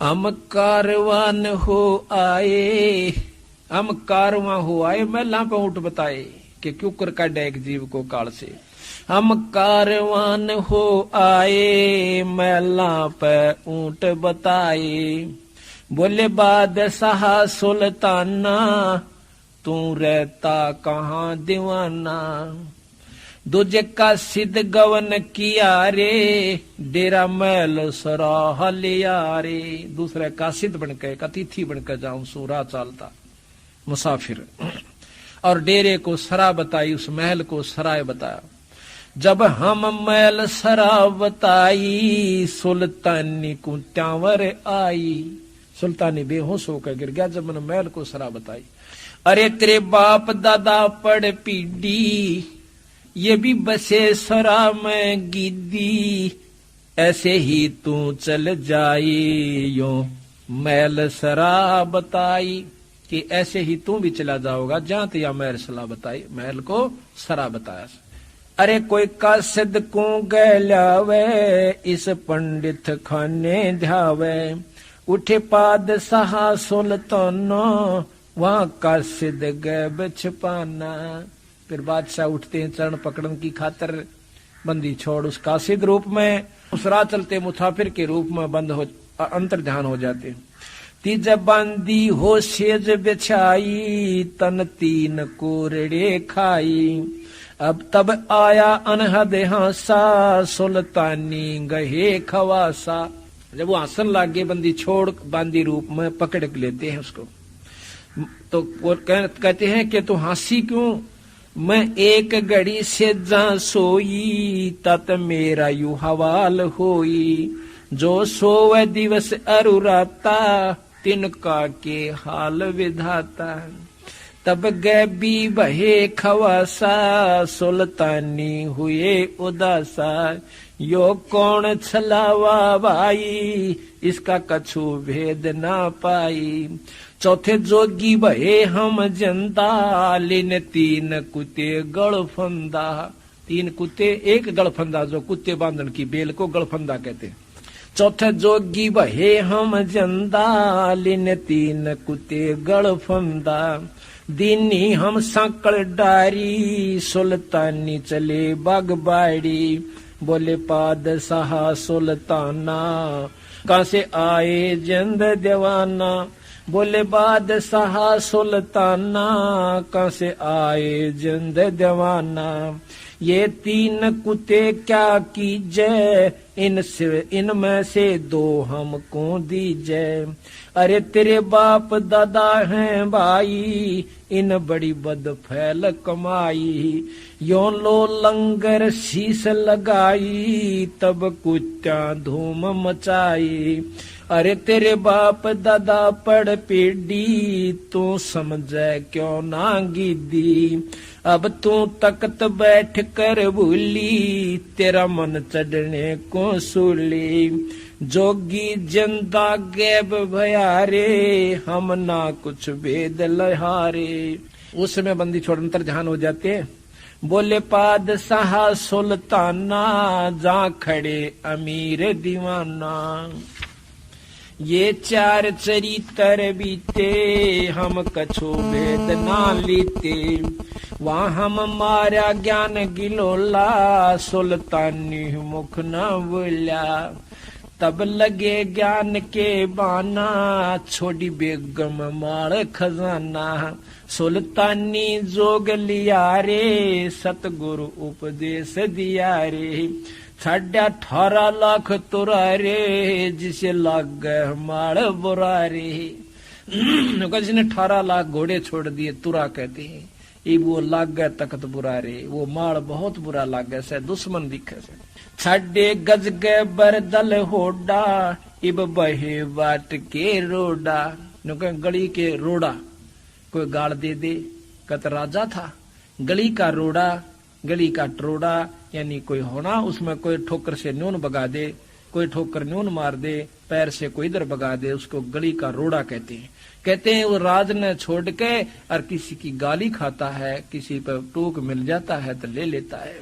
हम कारवान हो आए, हम कारवां हो आए, महला पे ऊँट बताए कि क्यों कर काढ़े एक जीव को काल से। हम कारवान हो आए, महला पे ऊँट बताए। बोले बादशाह सुल्ताना, तू रहता कहाँ दीवाना। दूजे का सिद्ध गवन किया रे, डेरा महल सराह लिया रे। दूसरे का सिद्ध बनकर, अतिथि बनकर जाऊं, सूरा चालता मुसाफिर। और डेरे को सरा बताई, उस महल को सराय बताया। जब हम महल सरा बताई, सुल्तानी को त्यांवर आई। सुल्तानी बेहोश होकर गिर गया जब मैंने महल को सरा बताई। अरे तेरे बाप दादा पड़ पीडी, ये भी बसे सरा में गिद्दी। ऐसे ही तू चल जाई, यो महल सरा बताई। कि ऐसे ही तू भी चला जाओगा जहां तिया महल सरा बताई, महल को सरा बताया। अरे कोई कासिद को गैलावे, इस पंडित खाने ध्यावे। उठे पादशाह सुल्ताना, वहां कासिद गैब छिपाना। फिर बादशाह उठते हैं चरण पकड़न की खातर, बंदी छोड़ उस कासिद रूप में, उस राह चलते मुसाफिर के रूप में बंद हो अंतर ध्यान हो जाते। तीज बंदी हो सेज बिछाई, तन तीन कोरड़े खाई। अब तब आया अनहद हासा, सुल्तानी गहे खवासा। जब वो हंसन लागे, बंदी छोड़ बांदी रूप में पकड़ लेते हैं उसको। तो वो कहते हैं कि तू हंसी क्यों, मैं एक घड़ी से जा सोई, तत मेरा यू हवाल होई। जो सोवे दिवस अरुराता, तिनका के हाल विधाता। तब गैबी बहे खवासा, सुल्तानी हुए उदासा। यो कौन छलावा भाई, इसका कछु भेद ना पाई। चौथे जोगी बहे हम जिंदा, लेने तीन कुत्ते गड़फंदा। तीन कुत्ते एक गड़फंदा, जो कुत्ते बांधन की बेल को गड़फंदा कहते। चौथे जोगी बहे हम जिंदा, लेने तीन कुत्ते गड़फंदा। दीनी हम सांकड़ डारी, सुल्तानी चले बागबाड़ी। बोले पादशाह सुल्ताना, कहां से आए जिंद दीवाना। बोले बादशाह सुल्ताना, कहां से आए जिंद दीवाना। ये तीन कुत्ते क्या कीजिए, इनमें से दो हमको दीजिए। अरे तेरे बाप दादा हैं भाई, इन बड़ी बद फैल कमाई। यो लो लंगर शीश लगाई, तब कुत्ता धूम मचाई। अरे तेरे बाप दादा पड़ पीडी, तू समझे क्यों ना गिद्दी। अब तू तख्त बैठ कर भूली, तेरा मन चढ़ने को सूली। जोगी जिंदा गैब भयारे, हम ना कुछ भेद लहारे। उस समय बंदी छोड़ अंतर ध्यान हो जाते। बोले पादशाह सुल्ताना, जा खड़े अमीर दीवाना। ये चार चरित्र बीते, हम कछु भेद ना लीते। वहाँ हम मारा ज्ञान गिलोला, सुल्तानी मुख न बोला। तब लगे ज्ञान के बाना, छोड़ी बेगम मार खजाना। सुल्तानी जोग लिया रे, सतगुरु उपदेश दिया रे। 18.5 लाख तुरा रे, जिसे लाग माड़ बुरा रे। जिसने 18 लाख घोड़े छोड़ दिए, तुरा कहते हैं। ये वो लाग गए तख्त बुरा रे, वो माड़ बहुत बुरा लाग गया से, दुश्मन दिखे से। 6 गज गए बरदल होडा, इब बहे बाट के रोडा। गली के रोडा कोई गाड़ दे दे, कत राजा था। गली का रोडा, गली का टरोडा, यानी कोई होना, उसमें कोई ठोकर से न्यून बगा दे, कोई ठोकर न्यून मार दे, पैर से कोई इधर बगा दे, उसको गली का रोडा कहते हैं। कहते हैं वो राज ने छोड़ के और किसी की गाली खाता है, किसी पर टूक मिल जाता है तो ले लेता है।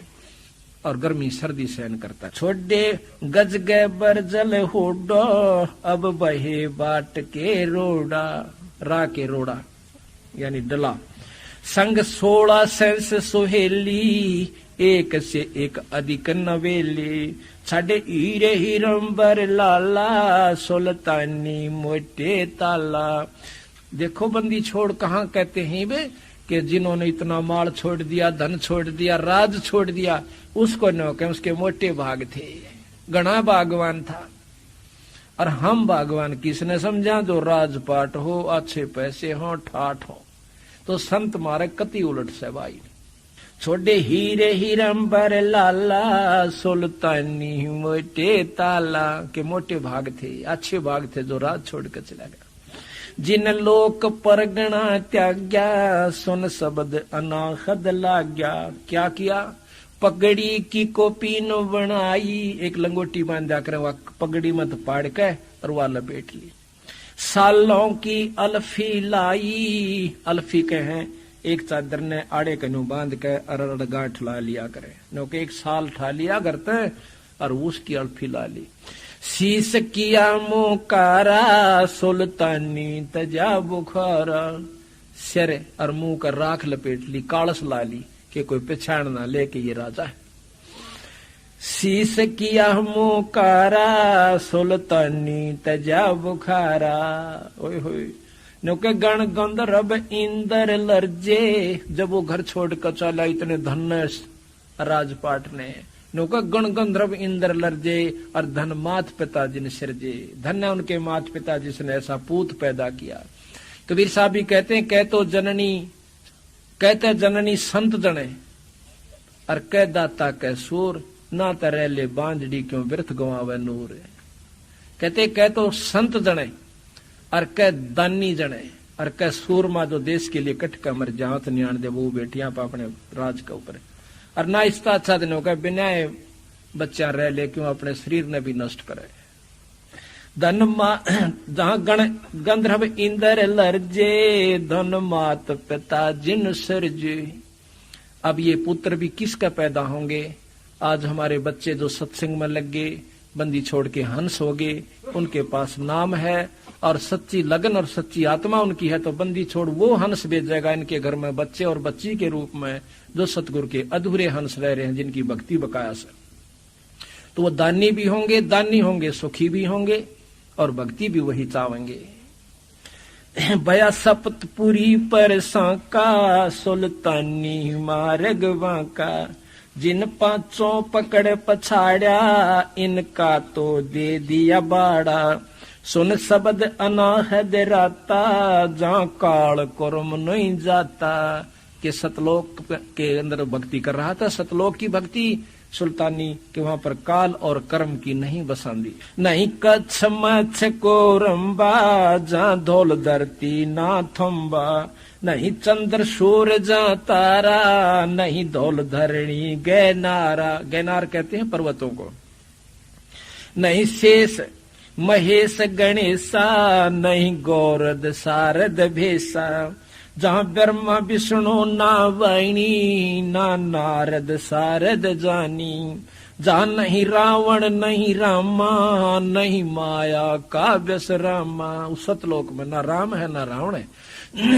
और गर्मी सर्दी सहन करता। छोड़े गज गए बरजल होडो, अब बहे बाट के रोड़ा, रा के रोड़ा यानी डला। संग 16 सेंस सुहेली, एक से एक अधिक नवेली। छाडे हीरे हिरंबर लाला, सुल्तानी मोटे ताला। देखो बंदी छोड़ कहाँ कहते हैं वे कि जिन्होंने इतना माल छोड़ दिया, धन छोड़ दिया, राज छोड़ दिया, उसको न कहें, उसके मोटे भाग थे। घना भागवान था। और हम भगवान किसने समझा? जो राजपाट हो, अच्छे पैसे हो, ठाठ हो। तो संत मारे कति उलट से भाई। छोड़े हीरे हिरंबर लाला, सुल्तानी मोटे ताला के मोटे भाग थे, अच्छे भाग थे, जो राज छोड़ कर चला गया। जिन लोक परगना त्याग्या, सुन शब्द अनाहद लाग्या। क्या किया? पगड़ी की कोपीन बनाई, एक लंगोटी बांधा कर वह पगड़ी मत पाड़ के और वह लपेट ली। सालों की अल्फी लाई, अल्फी के हैं एक चादर ने आड़े कन्यू बांध के अरड़ गांठ ला लिया करे, नो के एक साल ठा लिया करते और उसकी अल्फी ला ली। शीश किया मोकारा, सुल्तानी तजा बुखारा। सिर और मुंह का राख लपेट ली, कालस ला ली कि कोई पहचान ना ले कि ये राजा है। शीश किया मोकारा, सुल्तानी तजा बुखारा। ओए होए नौके गण गंधर्व इंदर लर्जे, जब वो घर छोड़ कर चला इतने धन्य राजपाट ने। नौका गण गंधर्व इंद्र लर्जे, और धन मात पिता जिन सिरजे। धन्य उनके मात पिता जिसने ऐसा पूत पैदा किया। कबीर साहब भी कहते हैं, कहते जननी संत जने, और कह दाता कह सूर, ना तरह ले बांझड़ी क्यों व्यर्थ गवावे नूर। कहते कह तो संत जने, और कह दानी जने, और कह सूरमा जो देश के लिए कट का मर जात न्याण दे वो बेटियां अपने राज के ऊपर। और ना इसका अच्छा दिन होगा बिना बच्चा रह ले क्यों अपने शरीर ने भी नष्ट करे। धन जहां गण गंधर्व इंद्र लर्जे, धन मात पिता जिन सरजे। अब ये पुत्र भी किसका पैदा होंगे? आज हमारे बच्चे जो सत्संग में लग गए, बंदी छोड़ के हंस हो गए, उनके पास नाम है और सच्ची लगन और सच्ची आत्मा उनकी है, तो बंदी छोड़ वो हंस भेजेगा इनके घर में बच्चे और बच्ची के रूप में, जो सतगुरु के अधूरे हंस रह रहे हैं, जिनकी भक्ति बकाया से। तो वो दानी भी होंगे, सुखी भी होंगे, और भक्ति भी वही चावेंगे। भया सप्तपुरी पर सांका, सुल्तानी मार्ग वांका। जिन पांचों पकड़ पछाड़ा, इनका तो दे दिया बाड़ा। सुन शब्द अनाहद राता, जहां काल कर्म नहीं जाता। के सतलोक के अंदर भक्ति कर रहा था, सतलोक की भक्ति सुल्तानी के वहां पर काल और कर्म की नहीं बसांदी। नहीं कच्छ मच्छ को रंबा, जहां धोल धरती ना थम्बा। नहीं चंद्र सूर्य जहां तारा, नहीं धोल धरणी गैनारा। गैनार कहते हैं पर्वतों को। नहीं शेष महेश गणेशा, नहीं गौरद सारद भेसा। जहां ब्रह्मा विष्णु ना वाणी, ना नारद सारद जानी। जहां नहीं रावण नहीं रामा, नहीं माया का व्यस रामा। उस सतलोक में ना राम है ना रावण है,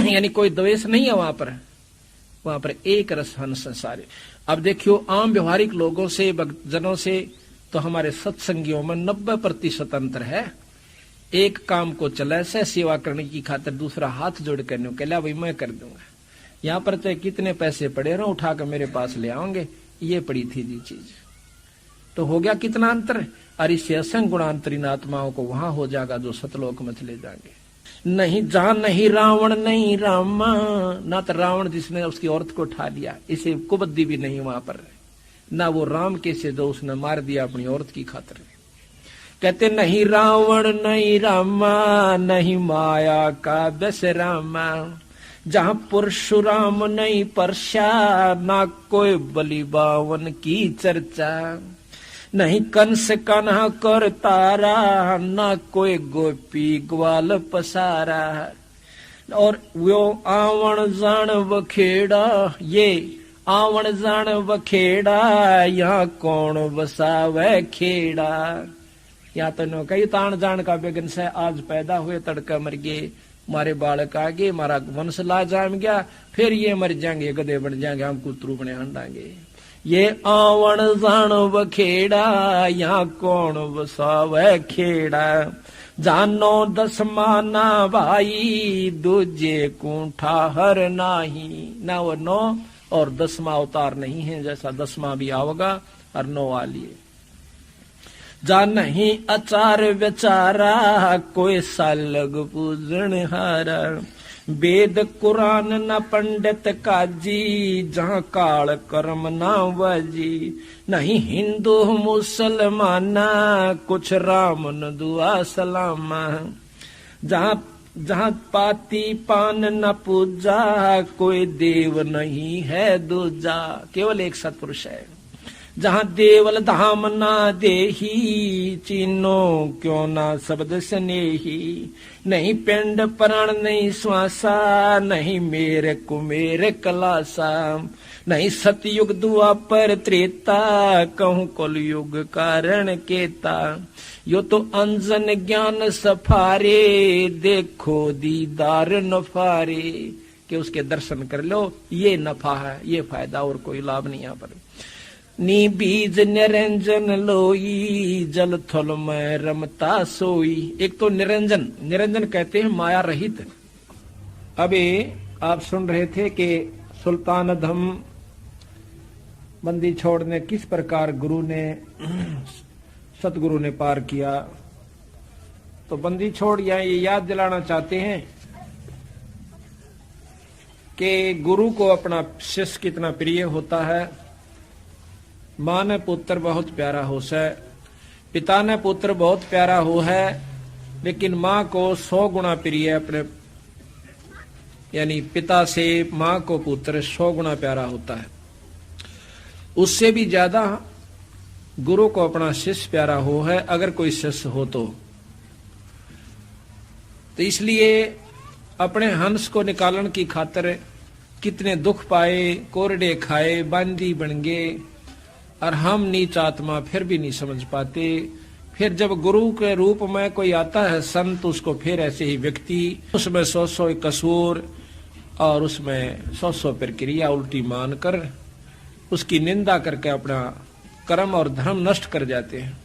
यानी कोई द्वेष नहीं है वहां पर एक रस हंस सारे। अब देखियो आम व्यवहारिक लोगों से, भक्तजनों से तो हमारे सत्संगियों में 90% अंतर है। एक काम को चले से सेवा करने की खातिर दूसरा हाथ जोड़ करने के लिए भाई मैं कर दूंगा। यहाँ पर चाहे कितने पैसे पड़े रहो उठा कर मेरे पास ले आओगे, ये पड़ी थी जी चीज। तो हो गया कितना अंतर। और इससे असंग गुणांतरीन आत्माओं को वहां हो जाएगा जो सतलोक में चले जाएंगे। नहीं जहां नहीं रावण नहीं रामा, ना तो रावण जिसने उसकी औरत को उठा लिया, इसे कुबद्दी भी नहीं वहां पर। ना वो राम के से जो उसने मार दिया अपनी औरत की खातिर। कहते नहीं रावण नहीं रामा, नहीं माया का व्यस रामा। जहां परशुराम नहीं परशा, ना कोई बलि बावन की चर्चा। नहीं कंस कान्हा कर तारा, ना कोई गोपी ग्वाल पसारा। और वो आवन जान बखेड़ा, ये आवण जान बखेड़ा, यहाँ कौन बसावे खेड़ा। या तो नो कई तान जान का बेगन से आज पैदा हुए तड़का मर गए, मारे बालक आगे मारा वंश ला जाम गया, फिर ये मर जाएंगे गधे बन जाएंगे, हम कुतरू बने हंडांगे। ये आवण जान बखेड़ा, यहाँ कौन बसावे खेड़ा। जानो दसमाना भाई, दूजे कूठा हर नाही। ना वो 9 और 10वां अवतार नहीं है, जैसा 10वां भी आओगा और 9 वाली। जा नहीं अचार बेचारा, कोई सालग पूजन हारा। वेद कुरान न पंडित काजी, जहाँ काल कर्म ना बाजी। नहीं हिंदू मुसलमाना, कुछ राम न दुआ सलामा। जहाँ पाती पान न पूजा, कोई देव नहीं है दूजा। केवल एक सत्पुरुष है। जहाँ देवल धाम ना देही, चीनो क्यों ना शब्द स्नेही। नहीं पिंड प्राण नहीं श्वासा, नहीं मेरे कुमेर कलासा। नहीं सतयुग दुआपर त्रेता, कहूँ कलयुग कारण केता। यो तो अंजन ज्ञान सफारे, देखो दीदार नफारे। कि उसके दर्शन कर लो, ये नफा है, ये फायदा, और कोई लाभ नहीं यहाँ पर। नी बीज निरंजन लोई, जल थल में रमता सोई। एक तो निरंजन, निरंजन कहते हैं माया रहित। अभी आप सुन रहे थे कि सुल्तान अधम बंदी छोड़ने किस प्रकार गुरु ने, सतगुरु ने पार किया। तो बंदी छोड़ या ये याद दिलाना चाहते हैं कि गुरु को अपना शिष्य कितना प्रिय होता है। माँ ने पुत्र बहुत प्यारा हो से, पिता ने पुत्र बहुत प्यारा हो है, लेकिन माँ को 100 गुना प्रिय अपने, यानी पिता से माँ को पुत्र 100 गुना प्यारा होता है। उससे भी ज्यादा गुरु को अपना शिष्य प्यारा हो है, अगर कोई शिष्य हो तो इसलिए अपने हंस को निकालने की खातिर कितने दुख पाए, कोरडे खाए, बांदी बन गए, और हम नीच आत्मा फिर भी नहीं समझ पाते। फिर जब गुरु के रूप में कोई आता है संत, उसको फिर ऐसे ही व्यक्ति, उसमें 100 कसूर और उसमें 100 प्रक्रिया उल्टी मानकर उसकी निंदा करके अपना कर्म और धर्म नष्ट कर जाते हैं।